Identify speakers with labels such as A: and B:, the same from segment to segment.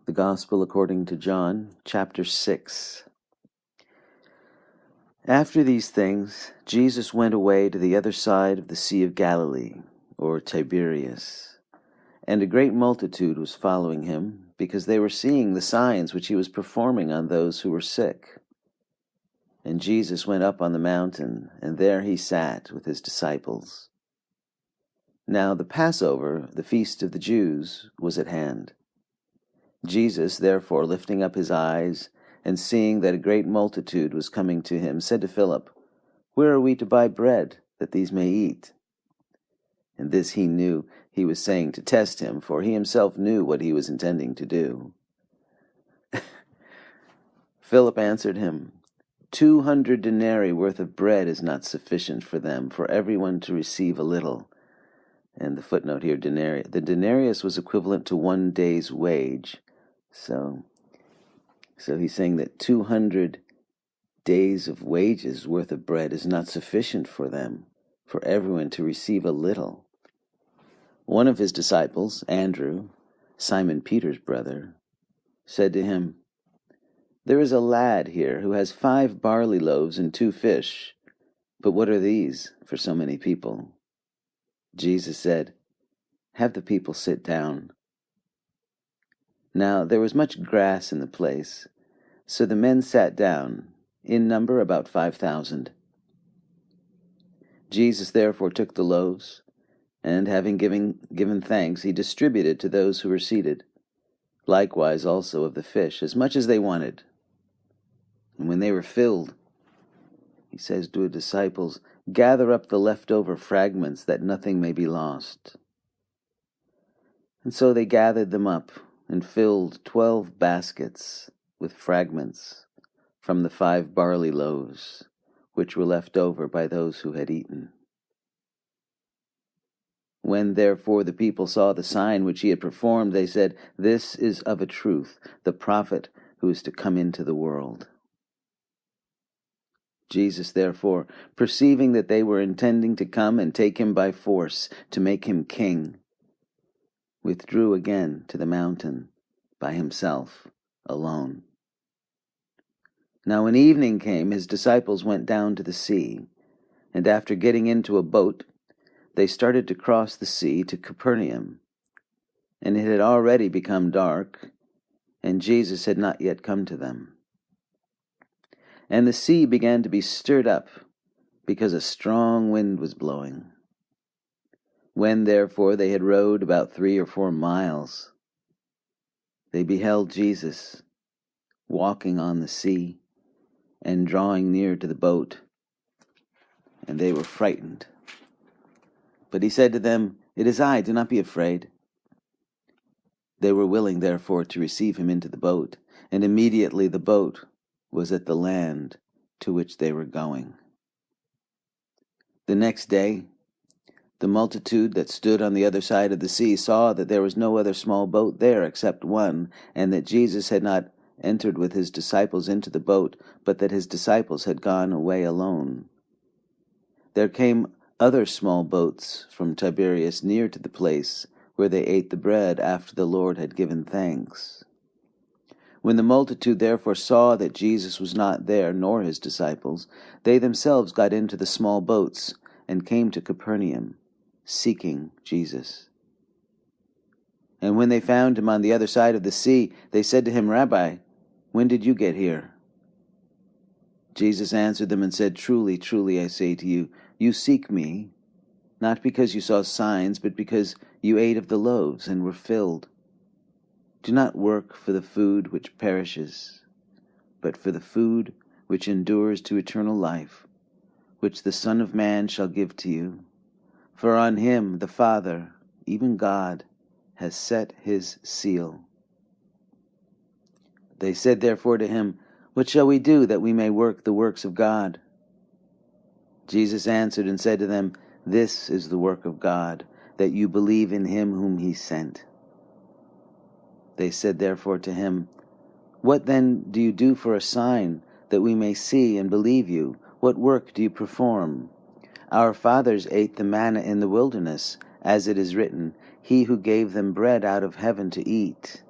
A: The Gospel according to John, chapter 6. After these things, Jesus went away to the other side of the Sea of Galilee, or Tiberias, and a great multitude was following him, because they were seeing the signs which he was performing on those who were sick. And Jesus went up on the mountain, and there he sat with his disciples. Now the Passover, the feast of the Jews, was at hand. Jesus, therefore, lifting up his eyes, and seeing that a great multitude was coming to him, said to Philip, "Where are we to buy bread, that these may eat?" And this he knew he was saying to test him, for he himself knew what he was intending to do. Philip answered him, 200 denarii worth of bread is not sufficient for them, for everyone to receive a little. And the footnote here, denarii. The denarius was equivalent to 1 day's wage. So he's saying that 200 days of wages worth of bread is not sufficient for them, for everyone to receive a little. One of his disciples, Andrew, Simon Peter's brother, said to him, "There is a lad here who has 5 barley loaves and 2 fish, but what are these for so many people?" Jesus said, "Have the people sit down." Now there was much grass in the place, so the men sat down, in number about 5,000. Jesus therefore took the loaves, and having given thanks, he distributed to those who were seated, likewise also of the fish, as much as they wanted. And when they were filled, he says to his disciples, "Gather up the leftover fragments, that nothing may be lost." And so they gathered them up, and filled 12 baskets with fragments from the 5 barley loaves, which were left over by those who had eaten. When therefore the people saw the sign which he had performed, they said, "This is of a truth the prophet who is to come into the world." Jesus therefore, perceiving that they were intending to come and take him by force to make him king, withdrew again to the mountain by himself alone. Now when evening came, his disciples went down to the sea, and after getting into a boat, they started to cross the sea to Capernaum. And it had already become dark, and Jesus had not yet come to them. And the sea began to be stirred up, because a strong wind was blowing. When therefore they had rowed about 3 or 4 miles, they beheld Jesus walking on the sea and drawing near to the boat, and they were frightened. But he said to them, "It is I, do not be afraid." They were willing therefore to receive him into the boat, and immediately the boat was at the land to which they were going. The next day, the multitude that stood on the other side of the sea saw that there was no other small boat there except one, and that Jesus had not entered with his disciples into the boat, but that his disciples had gone away alone. There came other small boats from Tiberias near to the place where they ate the bread after the Lord had given thanks. When the multitude therefore saw that Jesus was not there, nor his disciples, they themselves got into the small boats and came to Capernaum, seeking Jesus. And when they found him on the other side of the sea, they said to him, "Rabbi, when did you get here?" Jesus answered them and said, "Truly, truly, I say to you, you seek me, not because you saw signs, but because you ate of the loaves and were filled. Do not work for the food which perishes, but for the food which endures to eternal life, which the Son of Man shall give to you. For on him the Father, even God, has set his seal." They said therefore to him, "What shall we do that we may work the works of God?" Jesus answered and said to them, "This is the work of God, that you believe in him whom he sent." They said therefore to him, "What then do you do for a sign, that we may see and believe you? What work do you perform? Our fathers ate the manna in the wilderness, as it is written, He who gave them bread out of heaven to eat."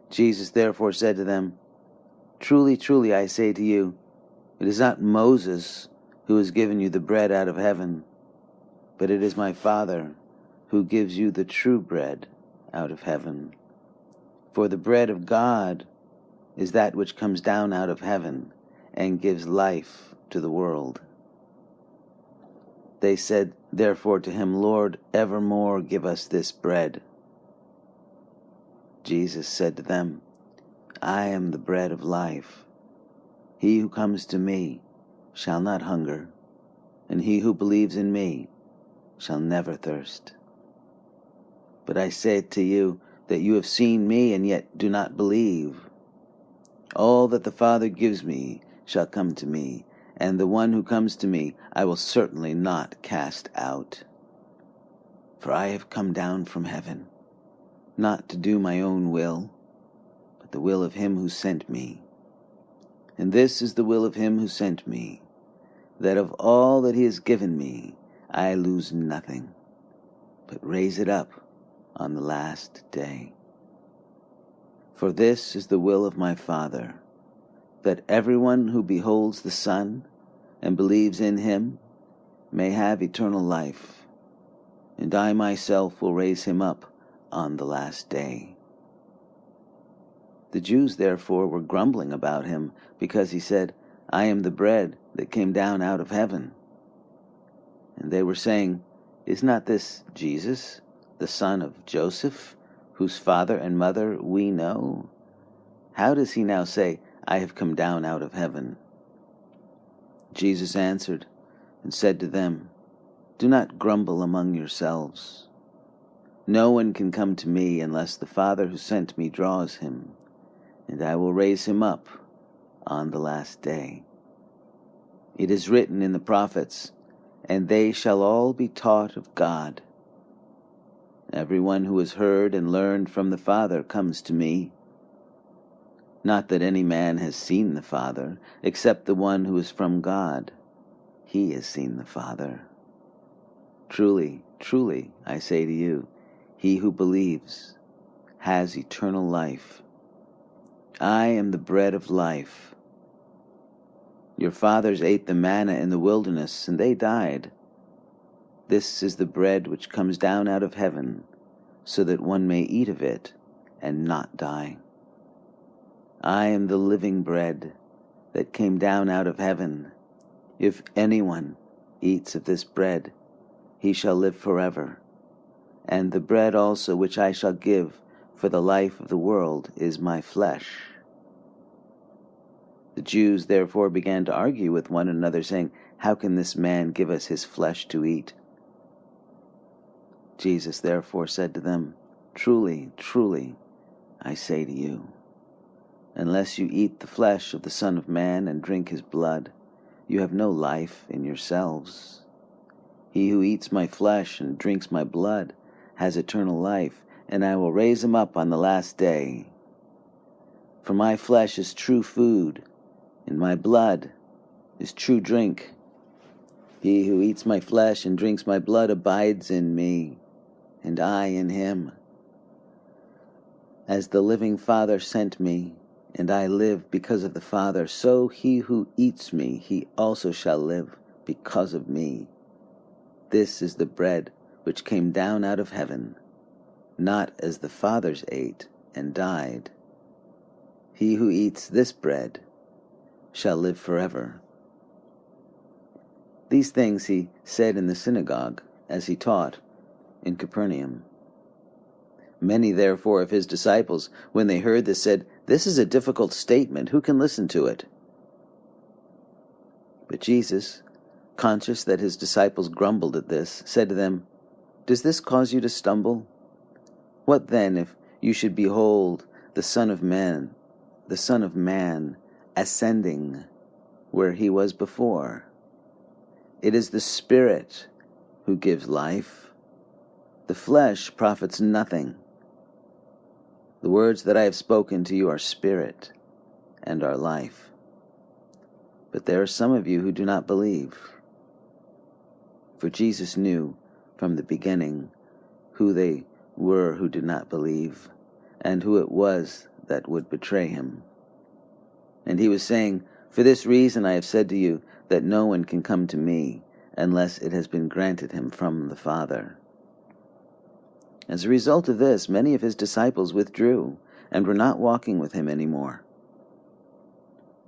A: Jesus therefore said to them, Truly, truly, I say to you, it is not Moses who has given you the bread out of heaven, but it is my Father who gives you the true bread out of heaven. For the bread of God is that which comes down out of heaven and gives life to the world. They said therefore to him, Lord, evermore give us this bread. Jesus said to them, I am the bread of life. He who comes to me shall not hunger, and he who believes in me shall never thirst. But I say to you that you have seen me and yet do not believe. All that the Father gives me shall come to me, and the one who comes to me I will certainly not cast out. For I have come down from heaven, not to do my own will, but the will of him who sent me. And this is the will of him who sent me, that of all that he has given me I lose nothing, but raise it up on the last day. For this is the will of my Father, that everyone who beholds the Son and believes in him may have eternal life, and I myself will raise him up on the last day. The Jews therefore were grumbling about him, because he said, I am the bread that came down out of heaven. And they were saying, Is not this Jesus, the son of Joseph, whose father and mother we know? How does he now say, I have come down out of heaven? Jesus answered and said to them, Do not grumble among yourselves. No one can come to me unless the Father who sent me draws him, and I will raise him up on the last day. It is written in the prophets, and they shall all be taught of God. Everyone who has heard and learned from the Father comes to me. Not that any man has seen the Father, except the one who is from God. He has seen the Father. Truly, truly, I say to you, he who believes has eternal life. I am the bread of life. Your fathers ate the manna in the wilderness, and they died. This is the bread which comes down out of heaven, so that one may eat of it and not die. I am the living bread that came down out of heaven. If anyone eats of this bread, he shall live forever. And the bread also which I shall give for the life of the world is my flesh. The Jews therefore began to argue with one another, saying, How can this man give us his flesh to eat? Jesus therefore said to them, Truly, truly, I say to you, unless you eat the flesh of the Son of Man and drink his blood, you have no life in yourselves. He who eats my flesh and drinks my blood has eternal life, and I will raise him up on the last day. For my flesh is true food, and my blood is true drink. He who eats my flesh and drinks my blood abides in me, and I in him. As the living Father sent me, and I live because of the Father, so he who eats me, he also shall live because of me. This is the bread which came down out of heaven, not as the fathers ate and died. He who eats this bread shall live forever. These things he said in the synagogue, as he taught in Capernaum. Many therefore of his disciples, when they heard this, said, This is a difficult statement. Who can listen to it? But Jesus, conscious that his disciples grumbled at this, said to them, Does this cause you to stumble? What then if you should behold the Son of Man, ascending where he was before? It is the Spirit who gives life. The flesh profits nothing. The words that I have spoken to you are spirit and are life. But there are some of you who do not believe. For Jesus knew from the beginning who they were who did not believe, and who it was that would betray him. And he was saying, "For this reason I have said to you that no one can come to me unless it has been granted him from the Father." As a result of this, many of his disciples withdrew and were not walking with him anymore.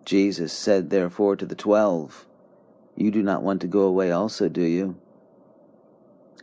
A: Jesus said therefore to the 12, "You do not want to go away also, do you?"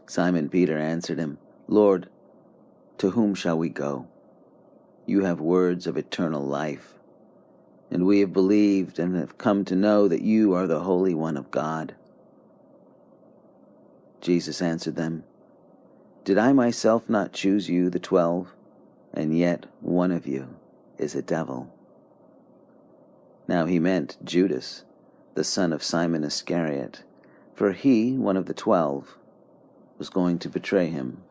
A: Simon Peter answered him, "Lord, to whom shall we go? You have words of eternal life, and we have believed and have come to know that you are the Holy One of God." Jesus answered them, "Did I myself not choose you, the 12, and yet one of you is a devil?" Now he meant Judas, the son of Simon Iscariot, for he, one of the 12, was going to betray him.